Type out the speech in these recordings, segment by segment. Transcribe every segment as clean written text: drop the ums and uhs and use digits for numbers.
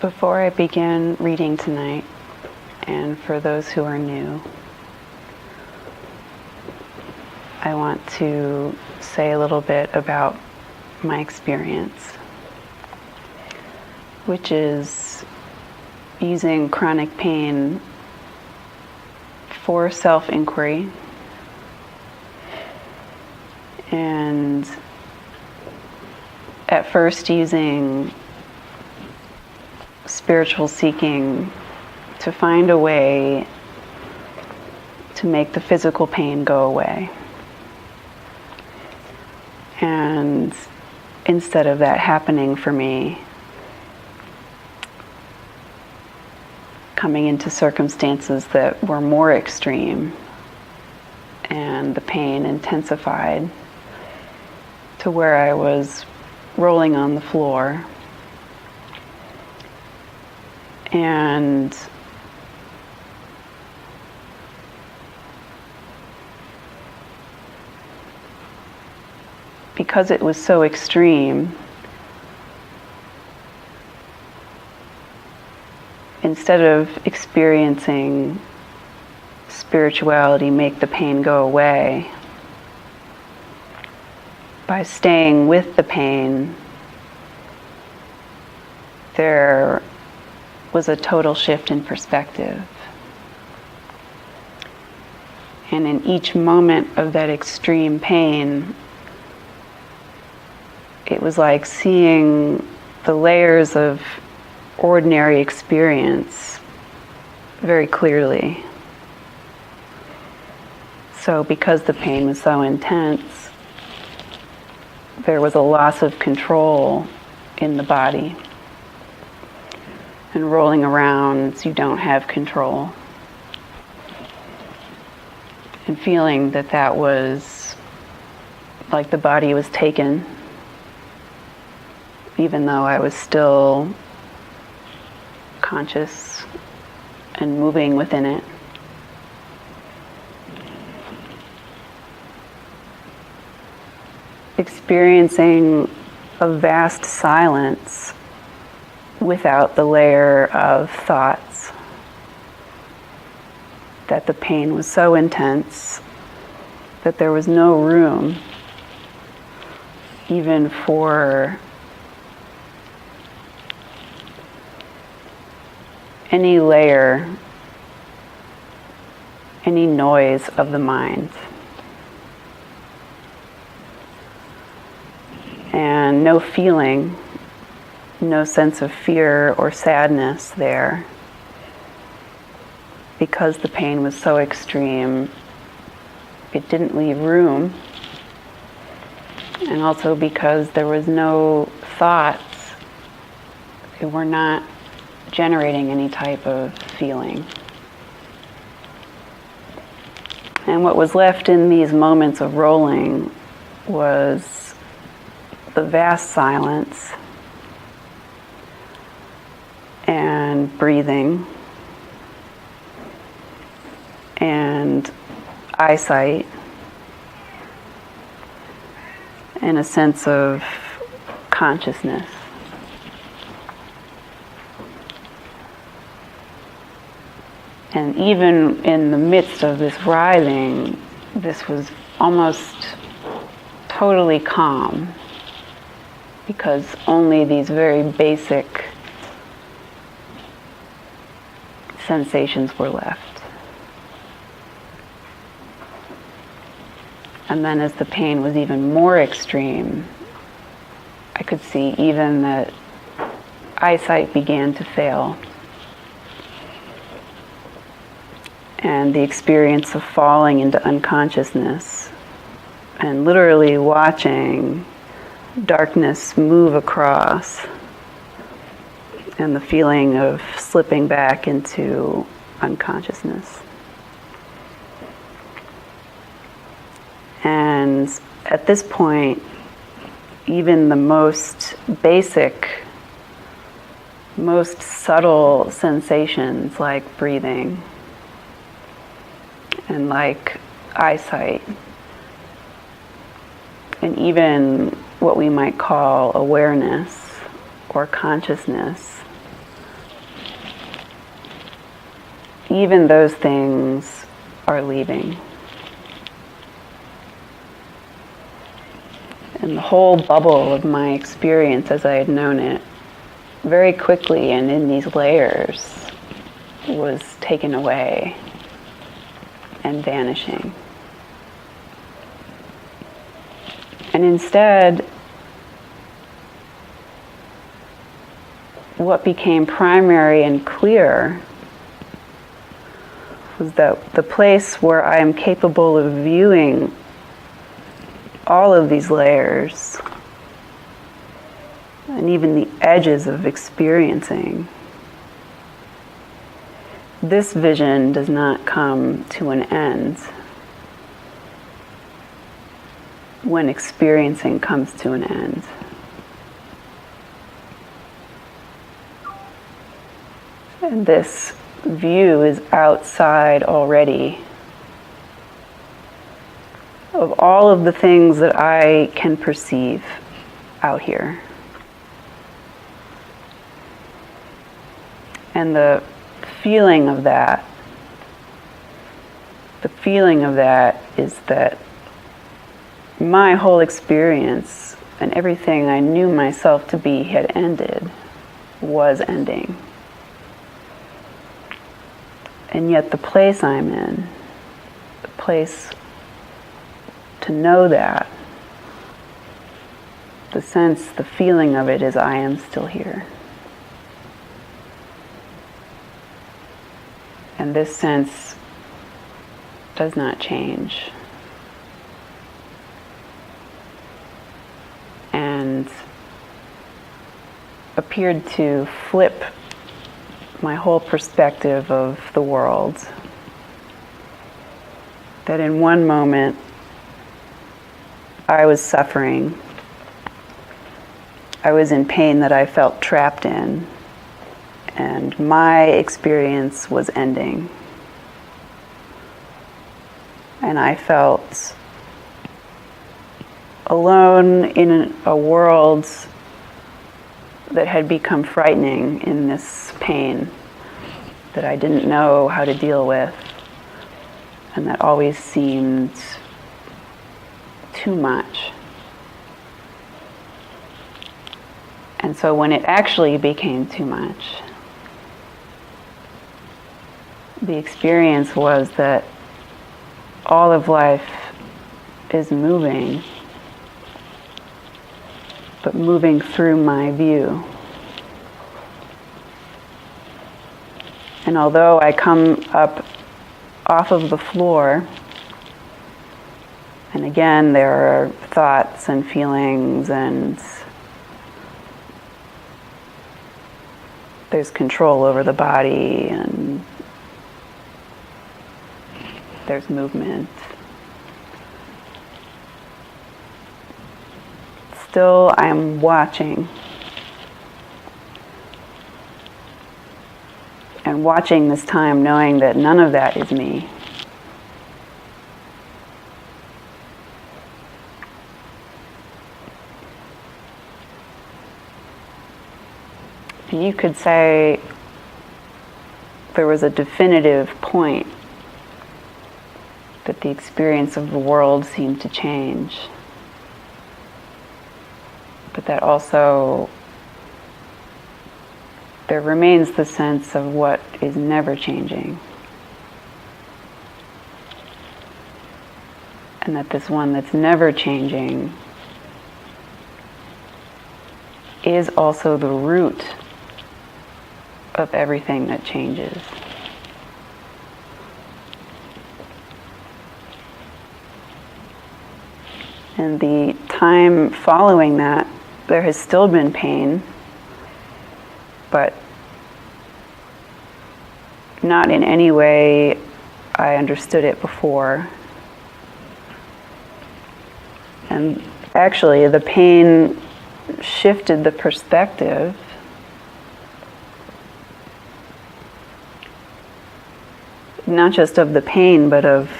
Before I begin reading tonight, and for those who are new, I want to say a little bit about my experience, which is using chronic pain for self-inquiry and at first using spiritual seeking to find a way to make the physical pain go away. And instead of that happening for me, coming into circumstances that were more extreme and the pain intensified to where I was rolling on the floor. And because it was so extreme, instead of experiencing spirituality make the pain go away, by staying with the pain, there was a total shift in perspective. And in each moment of that extreme pain, it was like seeing the layers of ordinary experience very clearly. So because the pain was so intense, there was a loss of control in the body. And rolling around, you don't have control. And feeling that that was like the body was taken, even though I was still conscious and moving within it. Experiencing a vast silence without the layer of thoughts. That the pain was so intense that there was no room even for any layer, any noise of the mind. And no feeling, no sense of fear or sadness there, because the pain was so extreme. It didn't leave room, and also because there was no thoughts, they were not generating any type of feeling. And what was left in these moments of rolling was the vast silence and breathing and eyesight and a sense of consciousness. And even in the midst of this writhing, this was almost totally calm, because only these very basic sensations were left. And then as the pain was even more extreme, I could see even that eyesight began to fail. And the experience of falling into unconsciousness and literally watching darkness move across, and the feeling of slipping back into unconsciousness. And at this point, even the most basic, most subtle sensations like breathing and like eyesight, and even what we might call awareness or consciousness, even those things are leaving. And the whole bubble of my experience as I had known it, very quickly and in these layers, was taken away and vanishing. And instead, what became primary and clear was that the place where I am capable of viewing all of these layers and even the edges of experiencing, this vision does not come to an end when experiencing comes to an end. And this view is outside already of all of the things that I can perceive out here. And the feeling of that is that my whole experience and everything I knew myself to be had ended, was ending. And yet the place I'm in, the place to know that, the sense, the feeling of it is I am still here. And this sense does not change. And appeared to flip my whole perspective of the world. That in one moment I was suffering. I was in pain that I felt trapped in. And my experience was ending. And I felt alone in a world that had become frightening in this pain that I didn't know how to deal with, and that always seemed too much. And so when it actually became too much, the experience was that all of life is moving, but moving through my view. And although I come up off of the floor, and again there are thoughts and feelings, and there's control over the body, and there's movement. Still, I'm watching. And watching this time, knowing that none of that is me. And you could say there was a definitive point that the experience of the world seemed to change. But that also there remains the sense of what is never changing. And that this one that's never changing is also the root of everything that changes. And the time following that, there has still been pain, but not in any way I understood it before. And actually, the pain shifted the perspective. Not just of the pain, but of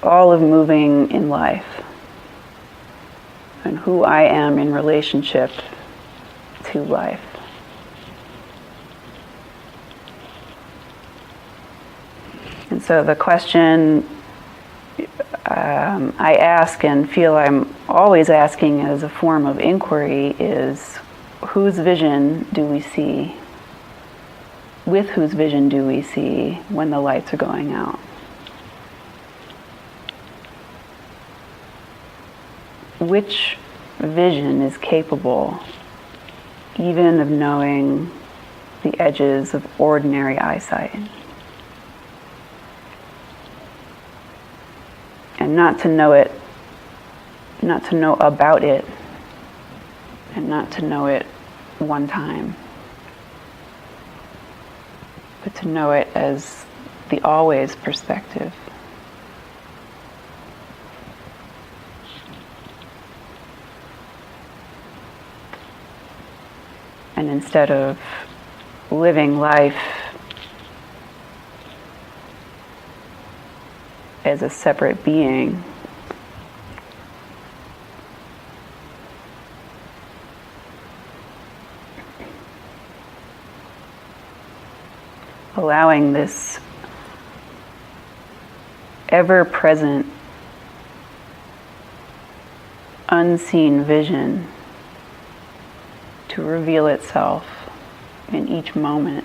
all of moving in life. And who I am in relationship to life. And so the question I ask and feel I'm always asking as a form of inquiry is, whose vision do we see? With whose vision do we see when the lights are going out? Which vision is capable even of knowing the edges of ordinary eyesight? And not to know it, not to know about it, and not to know it one time, but to know it as the always perspective. And instead of living life as a separate being, allowing this ever-present, unseen vision to reveal itself in each moment.